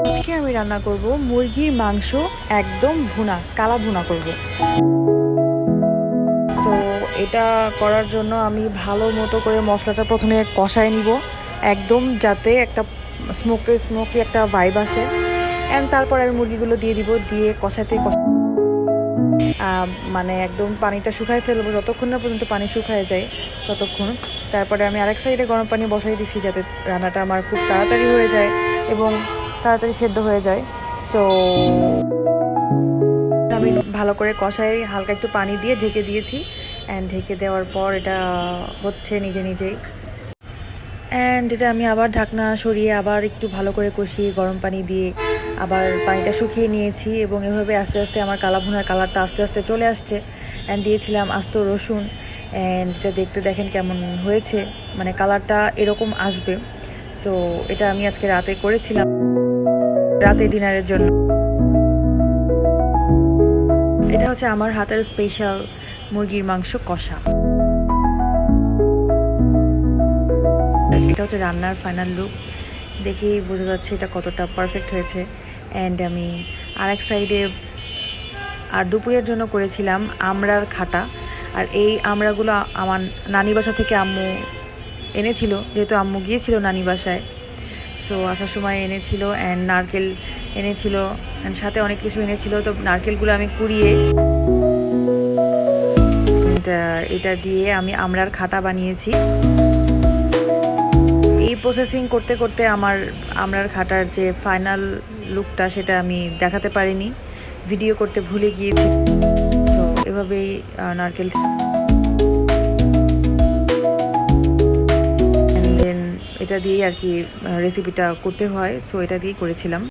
আজকে আমি রান্না করব মুরগির মাংস, একদম ভুনা, কালা ভুনা করব। সো এটা করার জন্য আমি ভালো মতো করে মশলাটা প্রথমে কষায় নিব, একদম যাতে একটা স্মোকি একটা ভাইব আসে। অ্যান্ড তারপর আমি মুরগিগুলো দিয়ে দিব, দিয়ে কষাতে মানে একদম পানিটা শুকায় ফেলবো, যতক্ষণ না পর্যন্ত পানি শুকায় যায় ততক্ষণ। তারপরে আমি আরেক সাইডে গরম পানি বসাই দিছি, যাতে রান্নাটা আমার খুব তাড়াতাড়ি হয়ে যায় এবং তাড়াতাড়ি সেদ্ধ হয়ে যায়। সো আমি ভালো করে কষাই, হালকা একটু পানি দিয়ে ঢেকে দিয়েছি। অ্যান্ড ঢেকে দেওয়ার পর এটা হচ্ছে নিজে নিজেই। অ্যান্ড এটা আমি আবার ঢাকনা সরিয়ে আবার একটু ভালো করে কষিয়ে গরম পানি দিয়ে আবার পানিটা শুকিয়ে নিয়েছি, এবং এভাবে আস্তে আস্তে আমার কালা ভুনার কালারটা আস্তে আস্তে চলে আসছে। অ্যান্ড দিয়েছিলাম আস্ত রসুন। অ্যান্ড এটা দেখতে দেখেন কেমন হয়েছে, মানে কালারটা এরকম আসবে। সো এটা আমি আজকে রাতে করেছিলাম, রাতে ডিনারের জন্য। এটা হচ্ছে আমার হাতের স্পেশাল মুরগির মাংস কষা। এটা হচ্ছে রান্নার ফাইনাল লুক, দেখেই বোঝা যাচ্ছে এটা কতটা পারফেক্ট হয়েছে। অ্যান্ড আমি আরেক সাইডে আর দুপুরের জন্য করেছিলাম আমড়ার খাটা। আর এই আমড়াগুলো আমার নানি বাসা থেকে আম্মু এনেছিল, যেহেতু আম্মু গিয়েছিল নানি বাসায়। সো আসার সময় এনেছিল, অ্যান্ড নারকেল এনেছিল, অ্যান্ড সাথে অনেক কিছু এনেছিল। তো নারকেলগুলো আমি কুড়িয়ে এটা দিয়ে আমি আমড়ার খাটা বানিয়েছি। এই প্রসেসিং করতে করতে আমার আমড়ার খাটার যে ফাইনাল লুকটা সেটা আমি দেখাতে পারিনি, ভিডিও করতে ভুলে গিয়েছি। তো এভাবেই নারকেল দেন এটা দিয়েই আর কি রেসিপিটা করতে হয়। সো এটা দিয়েই করেছিলাম।